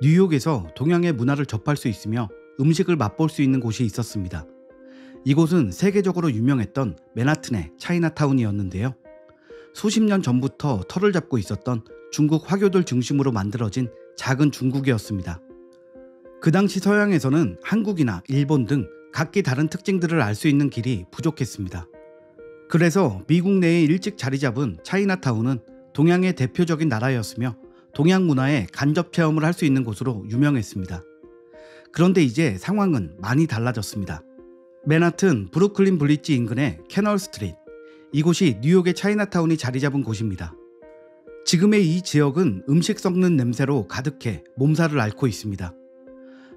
뉴욕에서 동양의 문화를 접할 수 있으며 음식을 맛볼 수 있는 곳이 있었습니다. 이곳은 세계적으로 유명했던 맨하튼의 차이나타운이었는데요. 수십 년 전부터 털을 잡고 있었던 중국 화교들 중심으로 만들어진 작은 중국이었습니다. 그 당시 서양에서는 한국이나 일본 등 각기 다른 특징들을 알 수 있는 길이 부족했습니다. 그래서 미국 내에 일찍 자리 잡은 차이나타운은 동양의 대표적인 나라였으며 동양 문화에 간접 체험을 할 수 있는 곳으로 유명했습니다. 그런데 이제 상황은 많이 달라졌습니다. 맨하튼 브루클린 블리지 인근의 캐널 스트리트, 이곳이 뉴욕의 차이나타운이 자리 잡은 곳입니다. 지금의 이 지역은 음식 썩는 냄새로 가득해 몸살을 앓고 있습니다.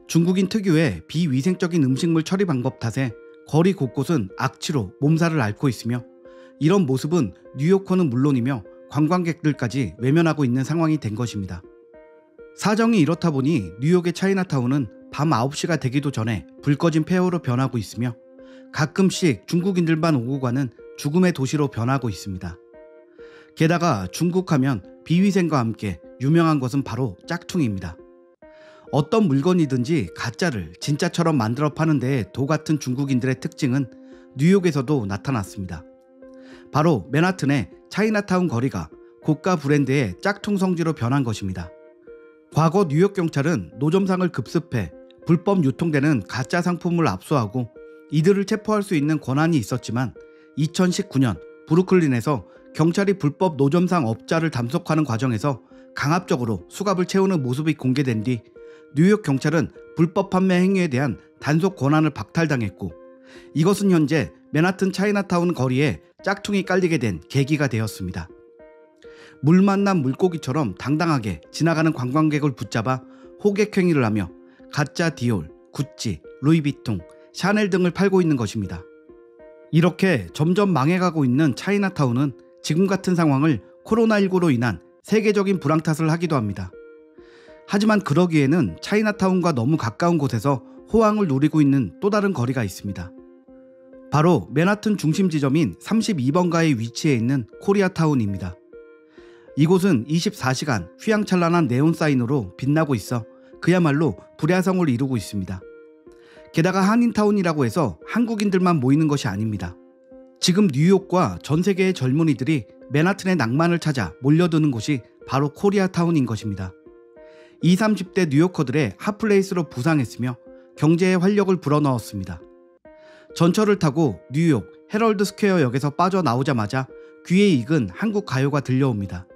중국인 특유의 비위생적인 음식물 처리 방법 탓에 거리 곳곳은 악취로 몸살을 앓고 있으며, 이런 모습은 뉴요커는 물론이며 관광객들까지 외면하고 있는 상황이 된 것입니다. 사정이 이렇다 보니 뉴욕의 차이나타운은 밤 9시가 되기도 전에 불 꺼진 폐허로 변하고 있으며, 가끔씩 중국인들만 오고 가는 죽음의 도시로 변하고 있습니다. 게다가 중국 하면 비위생과 함께 유명한 것은 바로 짝퉁입니다. 어떤 물건이든지 가짜를 진짜처럼 만들어 파는 데에 도 같은 중국인들의 특징은 뉴욕에서도 나타났습니다. 바로 맨하튼의 차이나타운 거리가 고가 브랜드의 짝퉁 성지로 변한 것입니다. 과거 뉴욕 경찰은 노점상을 급습해 불법 유통되는 가짜 상품을 압수하고 이들을 체포할 수 있는 권한이 있었지만, 2019년 브루클린에서 경찰이 불법 노점상 업자를 담속하는 과정에서 강압적으로 수갑을 채우는 모습이 공개된 뒤 뉴욕 경찰은 불법 판매 행위에 대한 단속 권한을 박탈당했고, 이것은 현재 맨하튼 차이나타운 거리에 짝퉁이 깔리게 된 계기가 되었습니다. 물 만난 물고기처럼 당당하게 지나가는 관광객을 붙잡아 호객행위를 하며 가짜 디올, 구찌, 루이비통, 샤넬 등을 팔고 있는 것입니다. 이렇게 점점 망해가고 있는 차이나타운은 지금 같은 상황을 코로나19로 인한 세계적인 불황 탓을 하기도 합니다. 하지만 그러기에는 차이나타운과 너무 가까운 곳에서 호황을 누리고 있는 또 다른 거리가 있습니다. 바로 맨하튼 중심 지점인 32번가에 위치해 있는 코리아타운입니다. 이곳은 24시간 휘황찬란한 네온 사인으로 빛나고 있어 그야말로 불야성을 이루고 있습니다. 게다가 한인타운이라고 해서 한국인들만 모이는 것이 아닙니다. 지금 뉴욕과 전 세계의 젊은이들이 맨하튼의 낭만을 찾아 몰려드는 곳이 바로 코리아타운인 것입니다. 20, 30대 뉴요커들의 핫플레이스로 부상했으며 경제에 활력을 불어넣었습니다. 전철을 타고 뉴욕 헤럴드 스퀘어역에서 빠져나오자마자 귀에 익은 한국 가요가 들려옵니다.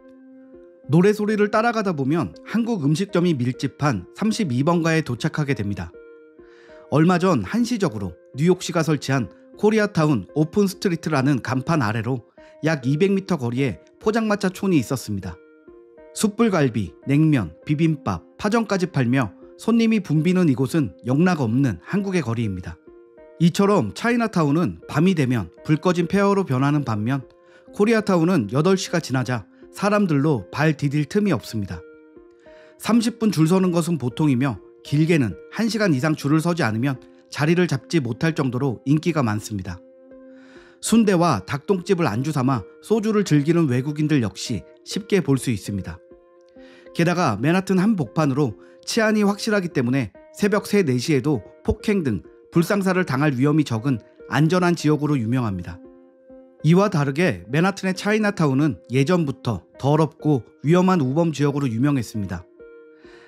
노래 소리를 따라가다 보면 한국 음식점이 밀집한 32번가에 도착하게 됩니다. 얼마 전 한시적으로 뉴욕시가 설치한 코리아타운 오픈 스트리트라는 간판 아래로 약 200m 거리에 포장마차 촌이 있었습니다. 숯불갈비, 냉면, 비빔밥, 파전까지 팔며 손님이 붐비는 이곳은 영락없는 한국의 거리입니다. 이처럼 차이나타운은 밤이 되면 불 꺼진 폐허로 변하는 반면, 코리아타운은 8시가 지나자 사람들로 발 디딜 틈이 없습니다. 30분 줄 서는 것은 보통이며 길게는 1시간 이상 줄을 서지 않으면 자리를 잡지 못할 정도로 인기가 많습니다. 순대와 닭똥집을 안주 삼아 소주를 즐기는 외국인들 역시 쉽게 볼 수 있습니다. 게다가 맨하튼 한복판으로 치안이 확실하기 때문에 새벽 3, 4시에도 폭행 등 불상사를 당할 위험이 적은 안전한 지역으로 유명합니다. 이와 다르게 맨하튼의 차이나타운은 예전부터 더럽고 위험한 우범 지역으로 유명했습니다.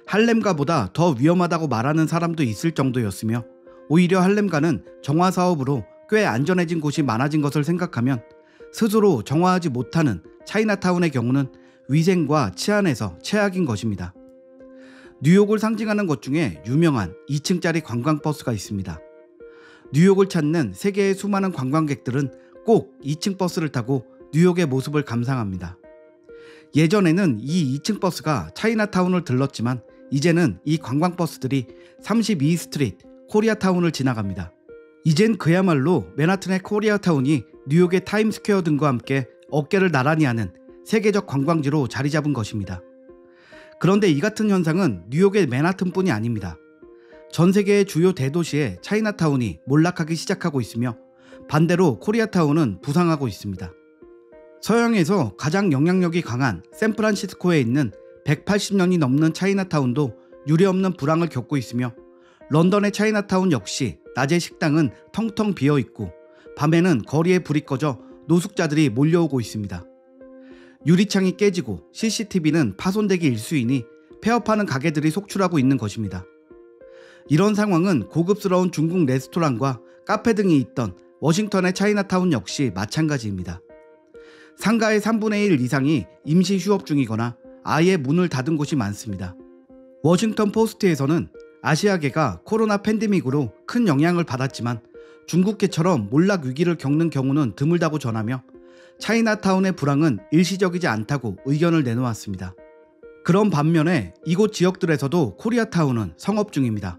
할렘가보다 더 위험하다고 말하는 사람도 있을 정도였으며, 오히려 할렘가는 정화 사업으로 꽤 안전해진 곳이 많아진 것을 생각하면 스스로 정화하지 못하는 차이나타운의 경우는 위생과 치안에서 최악인 것입니다. 뉴욕을 상징하는 것 중에 유명한 2층짜리 관광버스가 있습니다. 뉴욕을 찾는 세계의 수많은 관광객들은 꼭 2층 버스를 타고 뉴욕의 모습을 감상합니다. 예전에는 이 2층 버스가 차이나타운을 들렀지만 이제는 이 관광버스들이 32 스트리트 코리아타운을 지나갑니다. 이젠 그야말로 맨하튼의 코리아타운이 뉴욕의 타임스퀘어 등과 함께 어깨를 나란히 하는 세계적 관광지로 자리 잡은 것입니다. 그런데 이 같은 현상은 뉴욕의 맨하튼뿐이 아닙니다. 전 세계의 주요 대도시에 차이나타운이 몰락하기 시작하고 있으며, 반대로 코리아타운은 부상하고 있습니다. 서양에서 가장 영향력이 강한 샌프란시스코에 있는 180년이 넘는 차이나타운도 유례없는 불황을 겪고 있으며 런던의 차이나타운 역시 낮에 식당은 텅텅 비어 있고 밤에는 거리에 불이 꺼져 노숙자들이 몰려오고 있습니다. 유리창이 깨지고 CCTV는 파손되기 일쑤이니 폐업하는 가게들이 속출하고 있는 것입니다. 이런 상황은 고급스러운 중국 레스토랑과 카페 등이 있던 워싱턴의 차이나타운 역시 마찬가지입니다. 상가의 3분의 1 이상이 임시 휴업 중이거나 아예 문을 닫은 곳이 많습니다. 워싱턴 포스트에서는 아시아계가 코로나 팬데믹으로 큰 영향을 받았지만 중국계처럼 몰락 위기를 겪는 경우는 드물다고 전하며 차이나타운의 불황은 일시적이지 않다고 의견을 내놓았습니다. 그런 반면에 이곳 지역들에서도 코리아타운은 성업 중입니다.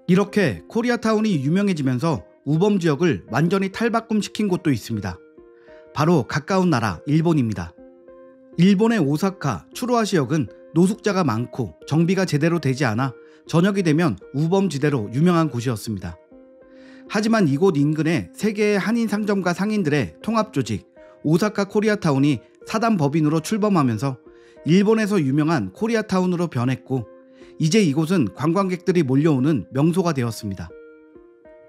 이렇게 코리아타운이 유명해지면서 우범 지역을 완전히 탈바꿈시킨 곳도 있습니다. 바로 가까운 나라 일본입니다. 일본의 오사카, 추로아시역은 노숙자가 많고 정비가 제대로 되지 않아 저녁이 되면 우범지대로 유명한 곳이었습니다. 하지만 이곳 인근에 세계의 한인 상점과 상인들의 통합조직 오사카 코리아타운이 사단 법인으로 출범하면서 일본에서 유명한 코리아타운으로 변했고 이제 이곳은 관광객들이 몰려오는 명소가 되었습니다.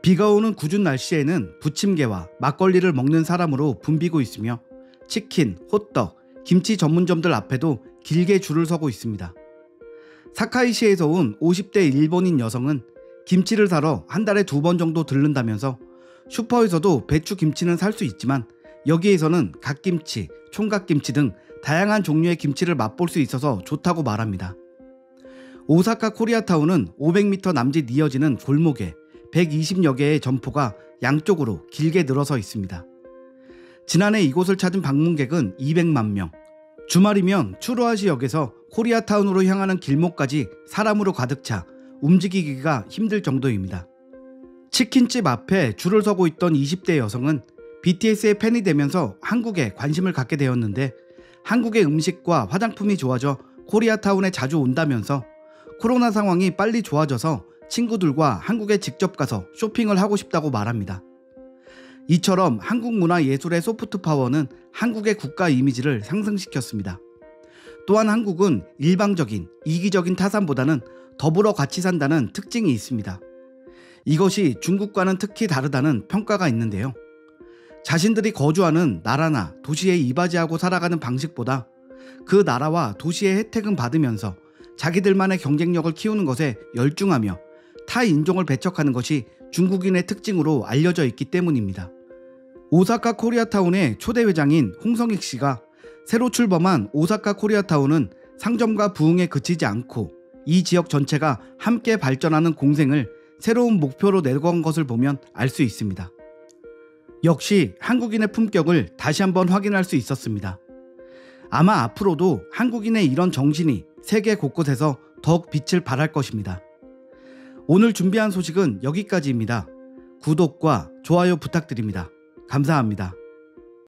비가 오는 궂은 날씨에는 부침개와 막걸리를 먹는 사람으로 붐비고 있으며 치킨, 호떡, 김치 전문점들 앞에도 길게 줄을 서고 있습니다. 사카이시에서 온 50대 일본인 여성은 김치를 사러 한 달에 2번 정도 들른다면서 슈퍼에서도 배추 김치는 살 수 있지만 여기에서는 갓김치, 총각김치 등 다양한 종류의 김치를 맛볼 수 있어서 좋다고 말합니다. 오사카 코리아타운은 500m 남짓 이어지는 골목에 120여 개의 점포가 양쪽으로 길게 늘어서 있습니다. 지난해 이곳을 찾은 방문객은 200만 명. 주말이면 추로아시역에서 코리아타운으로 향하는 길목까지 사람으로 가득 차 움직이기가 힘들 정도입니다. 치킨집 앞에 줄을 서고 있던 20대 여성은 BTS의 팬이 되면서 한국에 관심을 갖게 되었는데 한국의 음식과 화장품이 좋아져 코리아타운에 자주 온다면서 코로나 상황이 빨리 좋아져서 친구들과 한국에 직접 가서 쇼핑을 하고 싶다고 말합니다. 이처럼 한국 문화 예술의 소프트 파워는 한국의 국가 이미지를 상승시켰습니다. 또한 한국은 일방적인 이기적인 타산보다는 더불어 같이 산다는 특징이 있습니다. 이것이 중국과는 특히 다르다는 평가가 있는데요. 자신들이 거주하는 나라나 도시에 이바지하고 살아가는 방식보다 그 나라와 도시의 혜택은 받으면서 자기들만의 경쟁력을 키우는 것에 열중하며 타 인종을 배척하는 것이 중국인의 특징으로 알려져 있기 때문입니다. 오사카 코리아타운의 초대 회장인 홍성익 씨가 새로 출범한 오사카 코리아타운은 상점과 부흥에 그치지 않고 이 지역 전체가 함께 발전하는 공생을 새로운 목표로 내건 것을 보면 알 수 있습니다. 역시 한국인의 품격을 다시 한번 확인할 수 있었습니다. 아마 앞으로도 한국인의 이런 정신이 세계 곳곳에서 더욱 빛을 발할 것입니다. 오늘 준비한 소식은 여기까지입니다. 구독과 좋아요 부탁드립니다. 감사합니다.